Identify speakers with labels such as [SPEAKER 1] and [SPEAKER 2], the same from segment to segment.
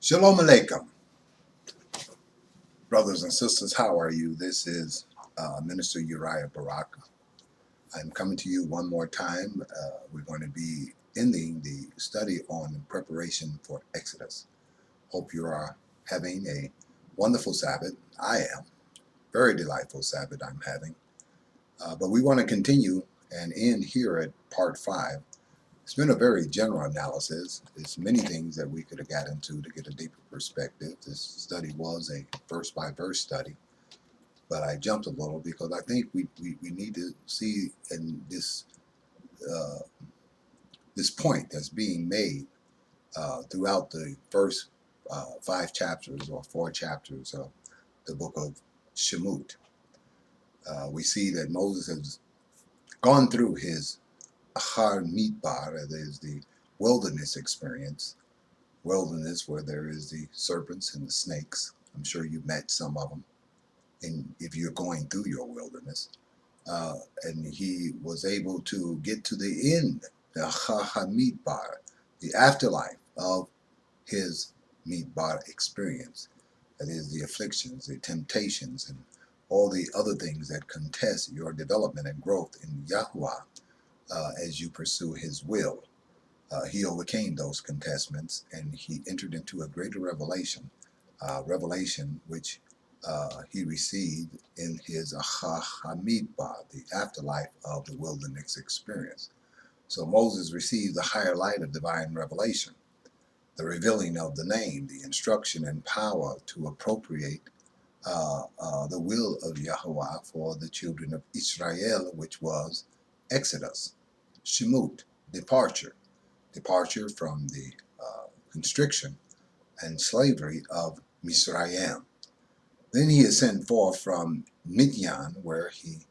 [SPEAKER 1] Shalom Aleichem, brothers and sisters. How are you? This is Minister Uriah Baraka. I'm coming to you one more time. We're going to be ending the study on preparation for Exodus. Hope you are having a wonderful Sabbath. I am. Very delightful Sabbath I'm having. But we want to continue and end here at part 5. It's been a very general analysis. There's many things that we could have got into to get a deeper perspective. This study was a verse-by-verse study, but I jumped a little because I think we need to see in this this point that's being made throughout the first 5 chapters or 4 chapters of the book of Shemot. We see that Moses has gone through his Ahar Midbar, that is the wilderness experience. Wilderness where there is the serpents and the snakes. I'm sure you met some of them if you're going through your wilderness. And he was able to get to the end, the Midbar, the afterlife of his Midbar experience. That is the afflictions, the temptations, and all the other things that contest your development and growth in Yahuwah as you pursue his will. He overcame those contestments and he entered into a greater revelation, revelation which he received in his Hamidbar, the afterlife of the wilderness experience. So Moses received the higher light of divine revelation, the revealing of the name, the instruction and power to appropriate the will of Yahweh for the children of Israel, which was Exodus, Shemut, departure from the constriction and slavery of Mizraim. Then he is sent forth from Midian, where he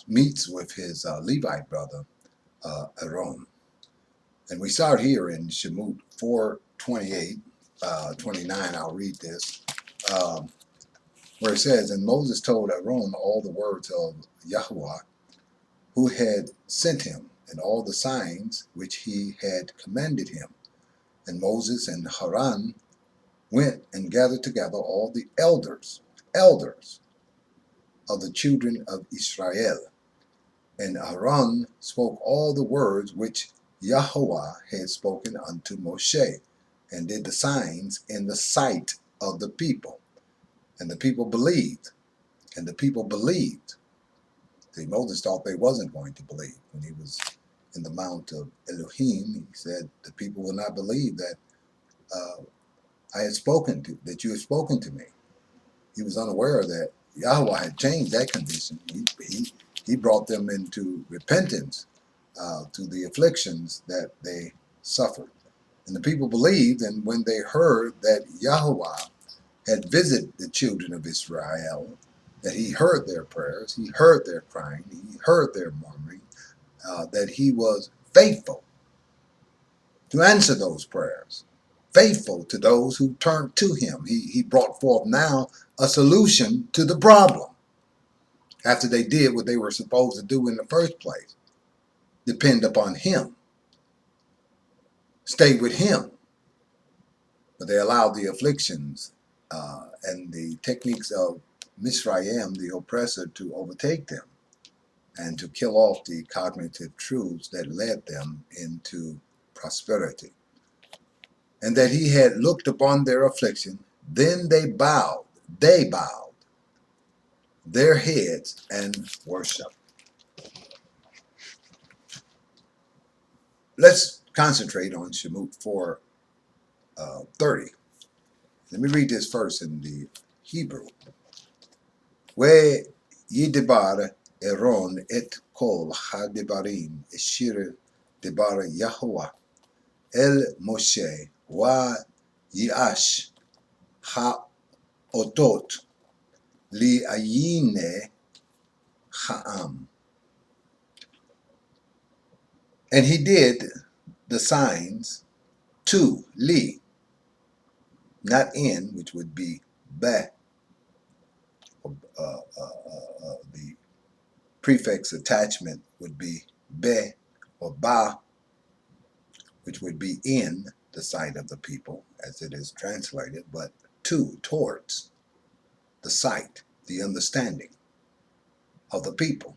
[SPEAKER 1] meets with his Levite brother, Aaron. And we start here in Shemut 4:28, 29, I'll read this, where it says, "And Moses told Aaron all the words of Yahweh, who had sent him, and all the signs which he had commanded him. And Moses and Haran went and gathered together all the elders of the children of Israel. And Aaron spoke all the words which Yahweh had spoken unto Moshe, and did the signs in the sight of the people. And the people believed, and the people believed." See, Moses thought they wasn't going to believe. When he was in the Mount of Elohim, he said, the people will not believe that that you had spoken to me. He was unaware that Yahweh had changed that condition. He brought them into repentance to the afflictions that they suffered. And the people believed, and when they heard that Yahweh had visited the children of Israel, that he heard their prayers, he heard their crying, he heard their murmuring, that he was faithful to answer those prayers, faithful to those who turned to him. He brought forth now a solution to the problem after they did what they were supposed to do in the first place. Depend upon him. Stay with him. But they allowed the afflictions and the techniques of Mizraim, the oppressor, to overtake them and to kill off the cognitive truths that led them into prosperity. And that he had looked upon their affliction, then they bowed their heads and worshiped. Let's concentrate on Shemut 4:30. Let me read this first in the Hebrew. "Where Yidebar Aaron et kol ha-debarim Eshir debar Yahuwah el Moshe wa Yiash ha-otot li ayine ha'am." And he did the signs to li, not in, which would be be. The prefix attachment would be be or ba, which would be in, the sight of the people, as it is translated, but to, towards the sight, the understanding of the people.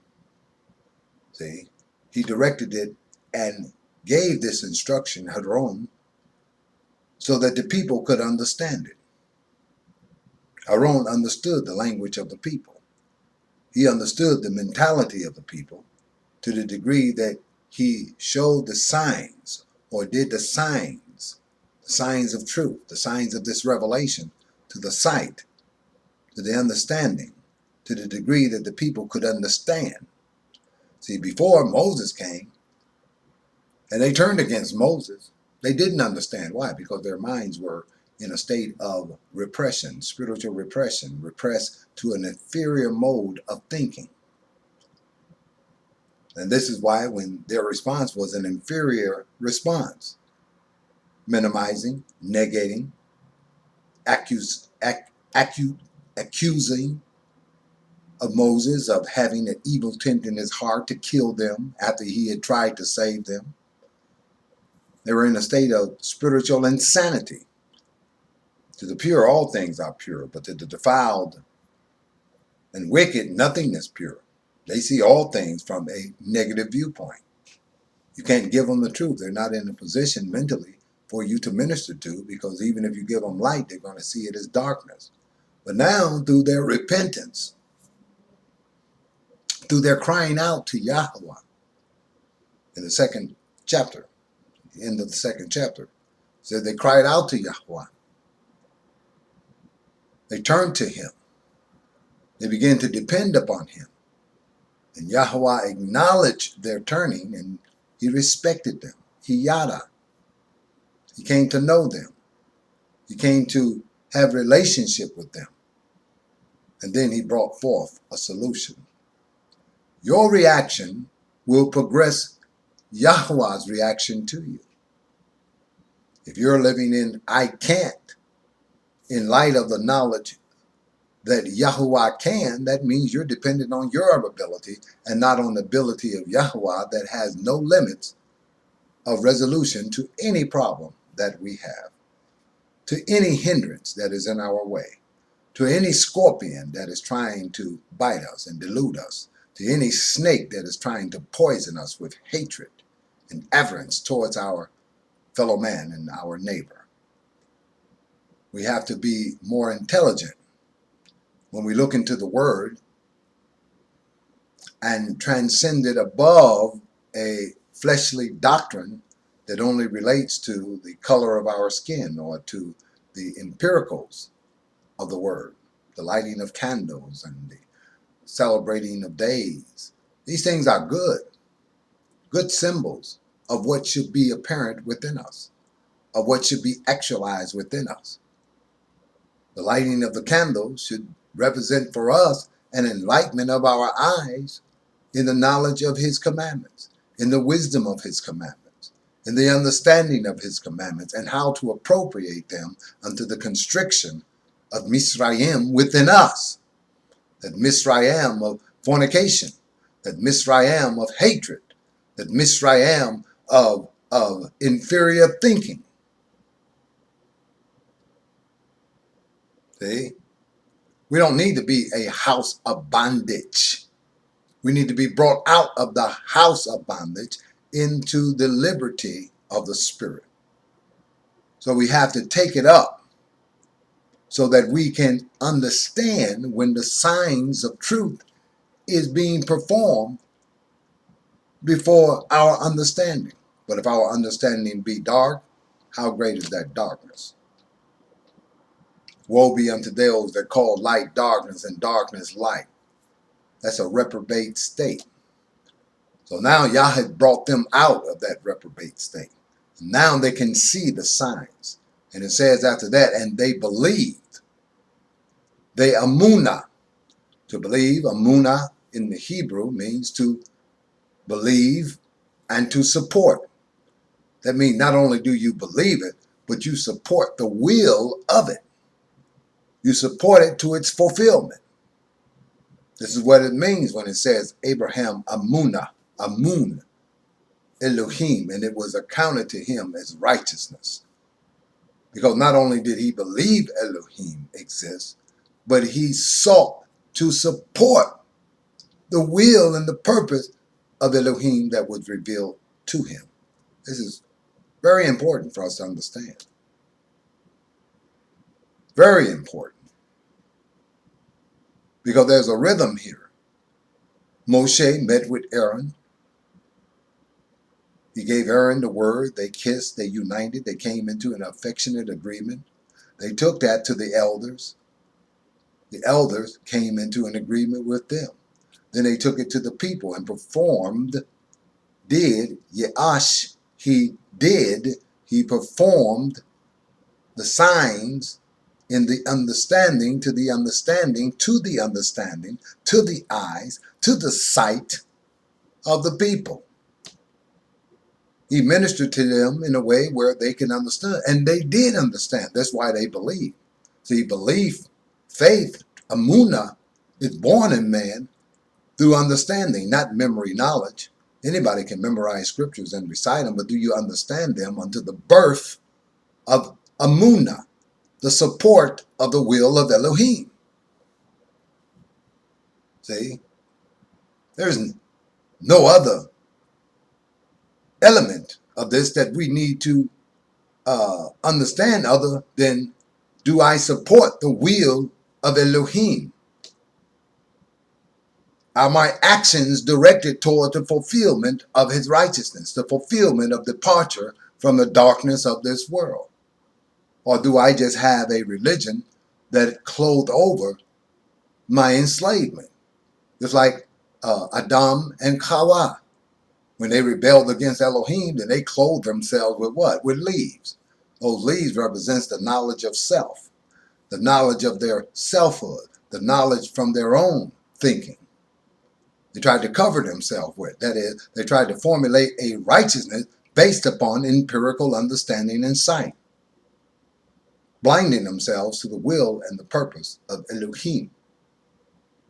[SPEAKER 1] See, he directed it and gave this instruction, Aaron, so that the people could understand it. Aaron understood the language of the people. He understood the mentality of the people to the degree that he showed the signs or did the signs of truth, the signs of this revelation to the sight, to the understanding, to the degree that the people could understand. See, before Moses came and they turned against Moses, they didn't understand. Why? Because their minds were in a state of repression, spiritual repression, repressed to an inferior mode of thinking. And this is why when their response was an inferior response, minimizing, negating, accusing of Moses of having an evil intent in his heart to kill them after he had tried to save them. They were in a state of spiritual insanity. To the pure, all things are pure, but to the defiled and wicked, nothing is pure. They see all things from a negative viewpoint. You can't give them the truth. They're not in a position mentally for you to minister to, because even if you give them light, they're going to see it as darkness. But now, through their repentance, through their crying out to Yahweh, in the second chapter, the end of the second chapter, said they cried out to Yahweh. They turned to him. They began to depend upon him. And Yahweh acknowledged their turning, and he respected them. He yada. He came to know them. He came to have relationship with them. And then he brought forth a solution. Your reaction will progress Yahweh's reaction to you. If you're living in I can't, in light of the knowledge that Yahweh can, that means you're dependent on your ability and not on the ability of Yahweh that has no limits of resolution to any problem that we have, to any hindrance that is in our way, to any scorpion that is trying to bite us and delude us, to any snake that is trying to poison us with hatred and avarice towards our fellow man and our neighbor. We have to be more intelligent when we look into the word and transcend it above a fleshly doctrine that only relates to the color of our skin or to the empiricals of the word, the lighting of candles and the celebrating of days. These things are good symbols of what should be apparent within us, of what should be actualized within us. The lighting of the candles should represent for us an enlightenment of our eyes in the knowledge of his commandments, in the wisdom of his commandments, in the understanding of his commandments, and how to appropriate them unto the constriction of Misraim within us, that Misraim of fornication, that Misraim of hatred, that Misraim of inferior thinking. See? We don't need to be a house of bondage. We need to be brought out of the house of bondage into the liberty of the Spirit. So we have to take it up so that we can understand when the signs of truth is being performed before our understanding. But if our understanding be dark, how great is that darkness? Woe be unto those that call light darkness and darkness light. That's a reprobate state. So now Yah had brought them out of that reprobate state. Now they can see the signs. And it says after that, and they believed. They amunah. To believe, amunah in the Hebrew means to believe and to support. That means not only do you believe it, but you support the will of it. You support it to its fulfillment. This is what it means when it says Abraham amunah, amun, Elohim, and it was accounted to him as righteousness. Because not only did he believe Elohim exists, but he sought to support the will and the purpose of Elohim that was revealed to him. This is very important for us to understand. Very important. Because there's a rhythm here. Moshe met with Aaron. He gave Aaron the word. They kissed. They united. They came into an affectionate agreement. They took that to the elders. The elders came into an agreement with them. Then they took it to the people and performed, Yeash, he performed the signs in the understanding, to the understanding, to the understanding, to the eyes, to the sight of the people. He ministered to them in a way where they can understand. And they did understand. That's why they believed. See, belief, faith, Amunah, is born in man through understanding, not memory knowledge. Anybody can memorize scriptures and recite them, but do you understand them unto the birth of Amunah, the support of the will of Elohim? See, there's no other element of this that we need to understand other than, do I support the will of Elohim? Are my actions directed toward the fulfillment of his righteousness, the fulfillment of departure from the darkness of this world? Or do I just have a religion that clothed over my enslavement? Just like Adam and Hawa. When they rebelled against Elohim, then they clothed themselves with what? With leaves. Those leaves represents the knowledge of self, the knowledge of their selfhood, the knowledge from their own thinking. They tried to cover themselves with. That is, they tried to formulate a righteousness based upon empirical understanding and sight, blinding themselves to the will and the purpose of Elohim.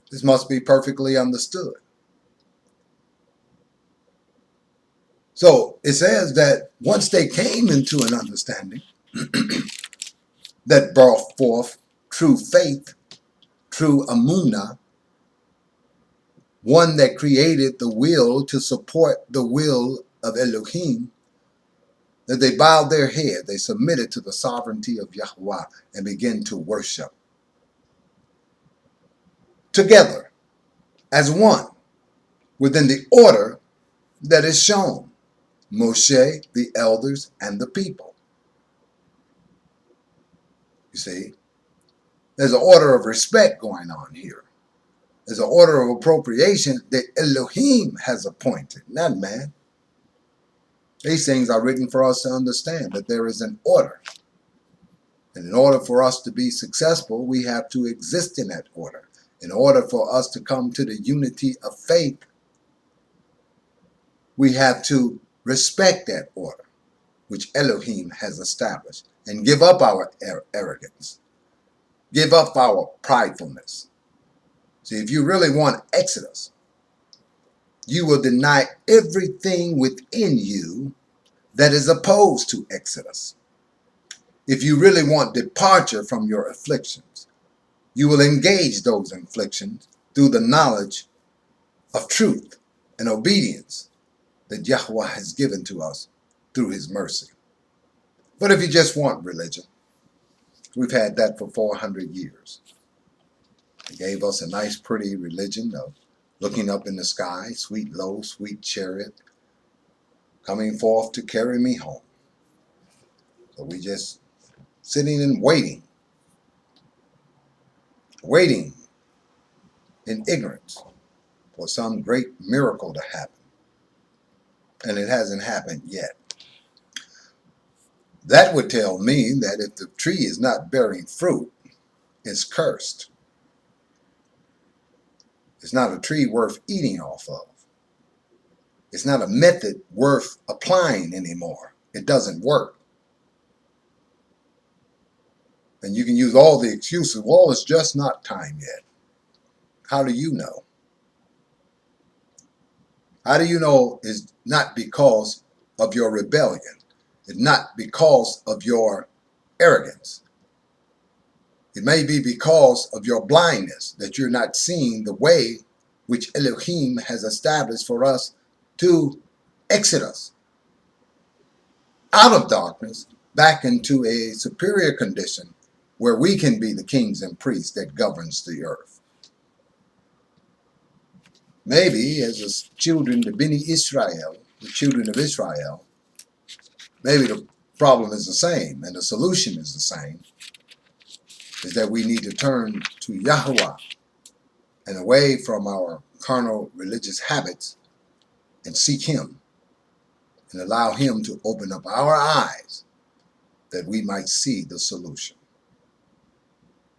[SPEAKER 1] This must be perfectly understood. So it says that once they came into an understanding that brought forth true faith, true Amunah, one that created the will to support the will of Elohim, that they bowed their head, they submitted to the sovereignty of Yahweh and began to worship together as one within the order that is shown. Moshe, the elders, and the people. You see, there's an order of respect going on here. There's an order of appropriation that Elohim has appointed, not man. These things are written for us to understand that there is an order. And in order for us to be successful, we have to exist in that order. In order for us to come to the unity of faith, we have to respect that order which Elohim has established and give up our arrogance, give up our pridefulness. See, if you really want Exodus, you will deny everything within you that is opposed to Exodus. If you really want departure from your afflictions, you will engage those afflictions through the knowledge of truth and obedience that Yahweh has given to us through his mercy. But if you just want religion, we've had that for 400 years. He gave us a nice, pretty religion of looking up in the sky, sweet low, sweet chariot, coming forth to carry me home. So we just sitting and waiting in ignorance for some great miracle to happen. And it hasn't happened yet. That would tell me that if the tree is not bearing fruit, it's cursed. It's not a tree worth eating off of. It's not a method worth applying anymore. It doesn't work. And you can use all the excuses. Well, it's just not time yet. How do you know? How do you know it's not because of your rebellion? It's not because of your arrogance. It may be because of your blindness that you're not seeing the way which Elohim has established for us to exit us out of darkness back into a superior condition where we can be the kings and priests that governs the earth. Maybe as the children, the Beni Israel, the children of Israel, maybe the problem is the same and the solution is the same, is that we need to turn to Yahweh and away from our carnal religious habits and seek Him and allow Him to open up our eyes that we might see the solution,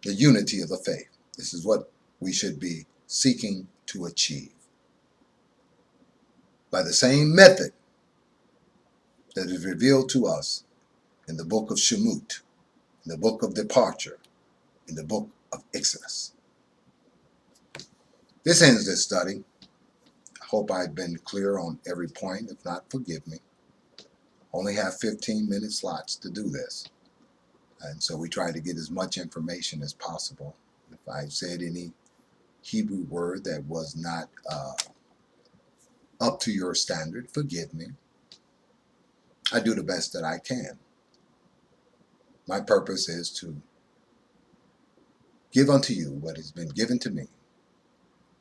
[SPEAKER 1] the unity of the faith. This is what we should be seeking to achieve. By the same method that is revealed to us in the book of Shemut, in the book of Departure, in the book of Exodus. This ends this study. I hope I've been clear on every point. If not, forgive me. Only have 15-minute slots to do this. And so we try to get as much information as possible. If I said any Hebrew word that was not up to your standard, forgive me. I do the best that I can. My purpose is to give unto you what has been given to me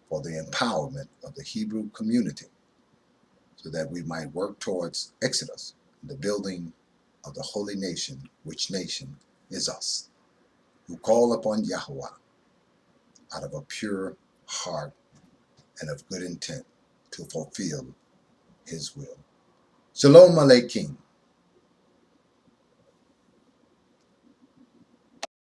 [SPEAKER 1] for the empowerment of the Hebrew community, so that we might work towards Exodus, the building of the holy nation, which nation is us, who call upon Yahweh out of a pure heart and of good intent to fulfill His will. Shalom Aleichem.